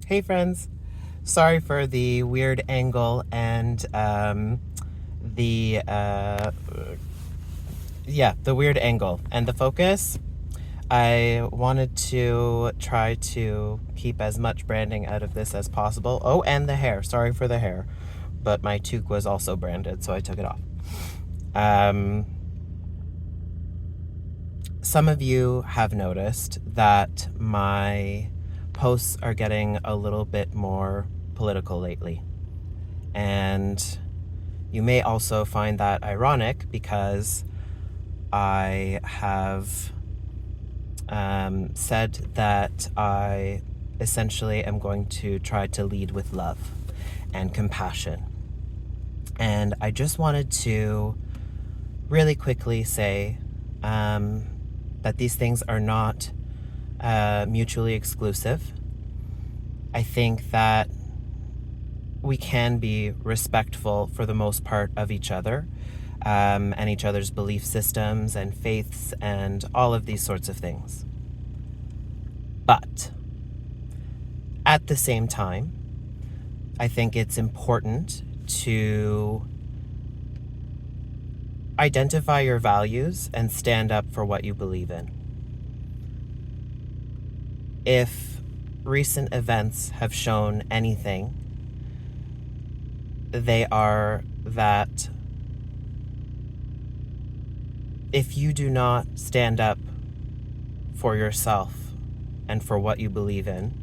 Hey friends, sorry for the weird angle and the the weird angle and the focus. I wanted to try to keep as much branding out of this as possible. Oh, and the hair. Sorry for the hair, but my toque was also branded, so I took it off. Some of you have noticed that my posts are getting a little bit more political lately. And you may also find that ironic because I have said that I essentially am going to try to lead with love and compassion. And I just wanted to really quickly say that these things are not mutually exclusive. I think that we can be respectful for the most part of each other and each other's belief systems and faiths and all of these sorts of things. But at the same time, I think it's important to identify your values and stand up for what you believe in. If recent events have shown anything, they are that if you do not stand up for yourself and for what you believe in,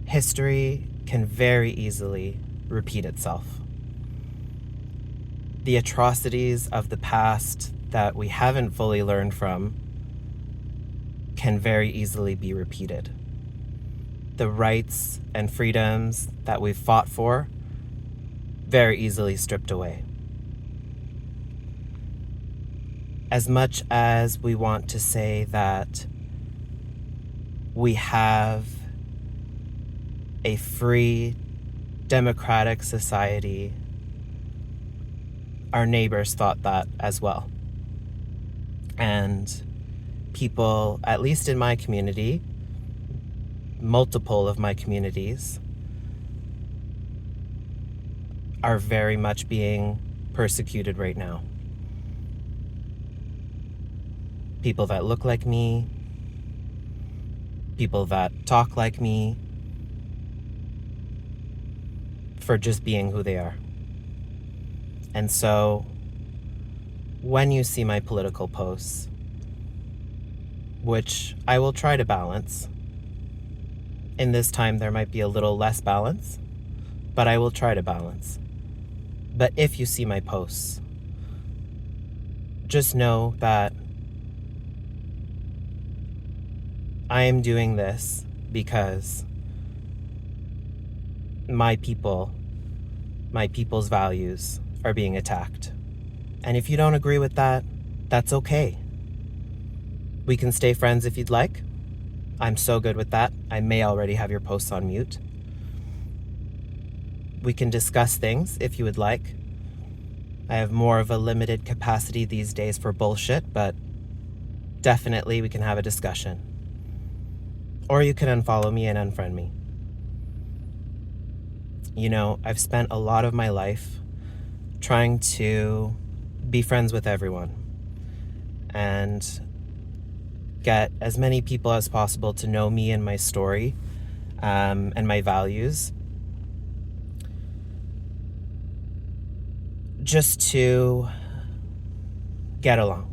history can very easily repeat itself. The atrocities of the past that we haven't fully learned from can very easily be repeated. The rights and freedoms that we've fought for, very easily stripped away. As much as we want to say that we have a free, democratic society, our neighbors thought that as well. And people, at least in my community, multiple of my communities, are very much being persecuted right now. People that look like me, people that talk like me, for just being who they are. And so, when you see my political posts, which I will try to balance, in this time there might be a little less balance, but I will try to balance. But if you see my posts, just know that I am doing this because my people's values are being attacked. And if you don't agree with that, that's okay. We can stay friends if you'd like. I'm so good with that. I may already have your posts on mute. We can discuss things if you would like. I have more of a limited capacity these days for bullshit, but definitely we can have a discussion. Or you can unfollow me and unfriend me. You know, I've spent a lot of my life trying to be friends with everyone and get as many people as possible to know me and my story and my values, just to get along.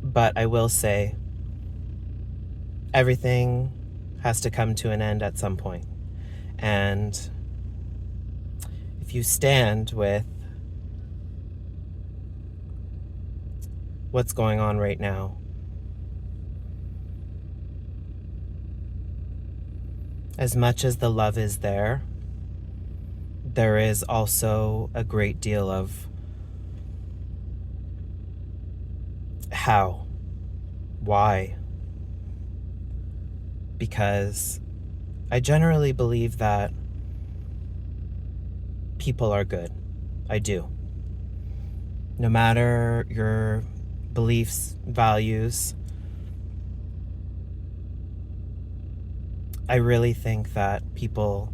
But I will say, everything has to come to an end at some point. And if you stand with what's going on right now, as much as the love is there, there is also a great deal of how, why. Because I generally believe that people are good. I do. No matter your beliefs, values, I really think that people,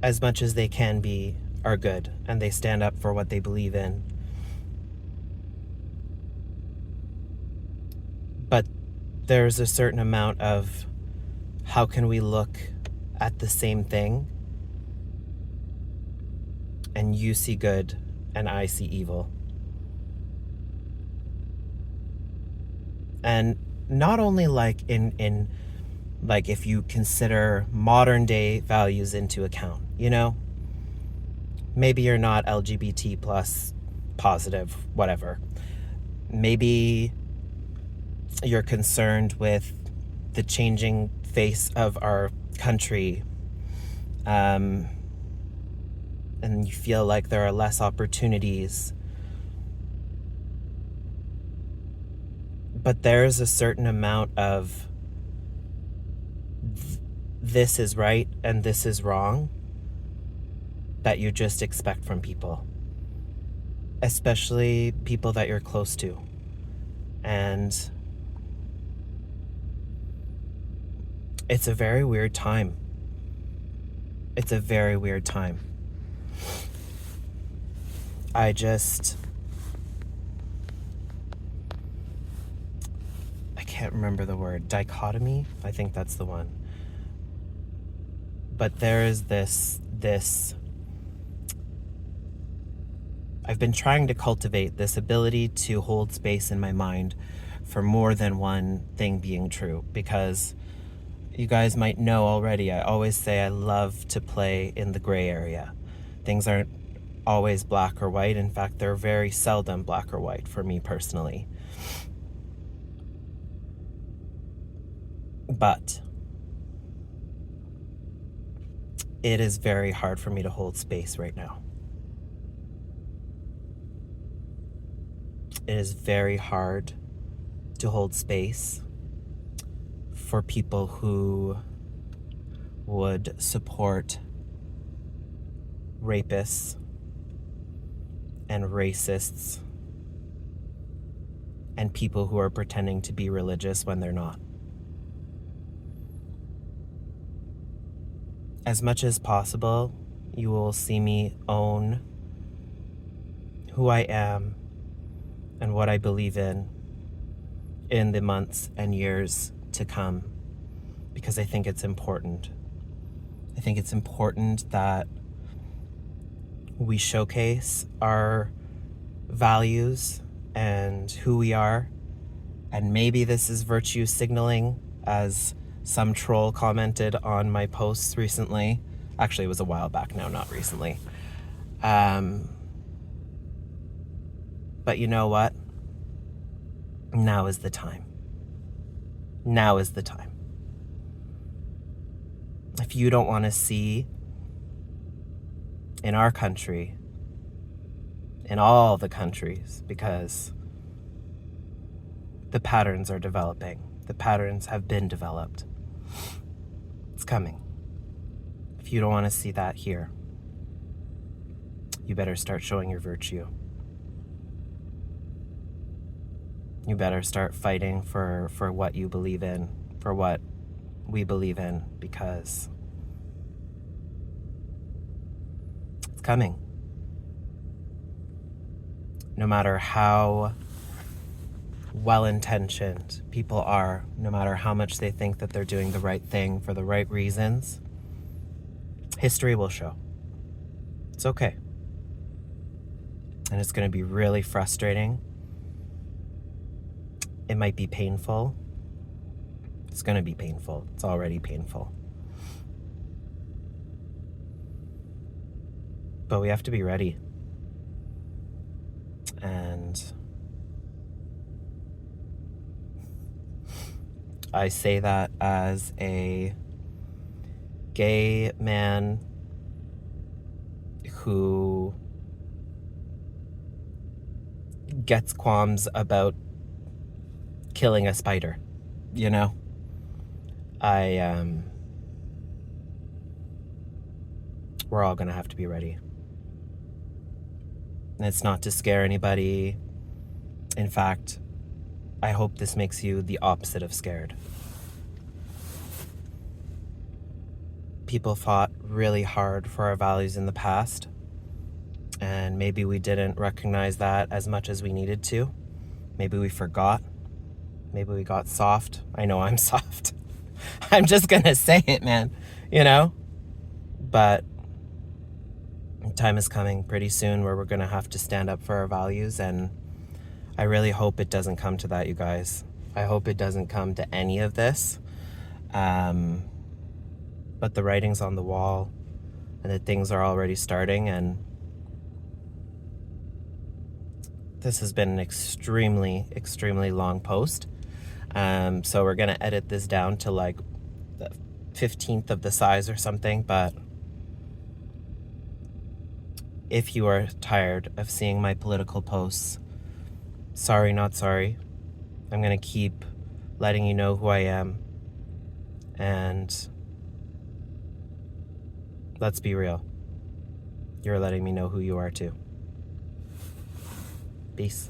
as much as they can be, are good and they stand up for what they believe in. But there's a certain amount of how can we look at the same thing and you see good and I see evil. And not only like in like if you consider modern day values into account, maybe you're not LGBT plus positive, whatever. Maybe you're concerned with the changing face of our country, and you feel like there are less opportunities. But there's a certain amount of this is right and this is wrong that you just expect from people, especially people that you're close to. And it's a very weird time. It's a very weird time. I can't remember the word. Dichotomy? I think that's the one. But there is this I've been trying to cultivate this ability to hold space in my mind for more than one thing being true, because you guys might know already, I always say I love to play in the gray area. Things aren't always black or white. In fact, they're very seldom black or white for me personally. But it is very hard for me to hold space right now. It is very hard to hold space for people who would support rapists and racists and people who are pretending to be religious when they're not. As much as possible, you will see me own who I am and what I believe in the months and years to come, because I think it's important. I think it's important that we showcase our values and who we are. And maybe this is virtue signaling, as some troll commented on my posts recently. Actually, it was a while back now, not recently. But you know what? Now is the time. Now is the time. If you don't want to see in our country, in all the countries, because the patterns are developing. The patterns have been developed. It's coming. If you don't want to see that here, you better start showing your virtue. You better start fighting for what you believe in, for what we believe in, because it's coming. No matter how well-intentioned people are, no matter how much they think that they're doing the right thing for the right reasons, history will show. It's okay. And it's going to be really frustrating. It might be painful. It's going to be painful. It's already painful. But we have to be ready. And I say that as a gay man who gets qualms about killing a spider, we're all gonna have to be ready. And it's not to scare anybody. In fact, I hope this makes you the opposite of scared. people fought really hard for our values in the past, and maybe we didn't recognize that as much as we needed to. Maybe we forgot. Maybe we got soft. I know I'm soft. I'm just gonna say it, man, you know? But time is coming pretty soon where we're gonna have to stand up for our values, and I really hope it doesn't come to that, you guys. I hope it doesn't come to any of this. But the writing's on the wall, and the things are already starting, and this has been an extremely, extremely long post. So we're gonna edit this down to like the 15th of the size or something, but if you are tired of seeing my political posts, sorry, not sorry. I'm gonna keep letting you know who I am, and let's be real. You're letting me know who you are too. Peace.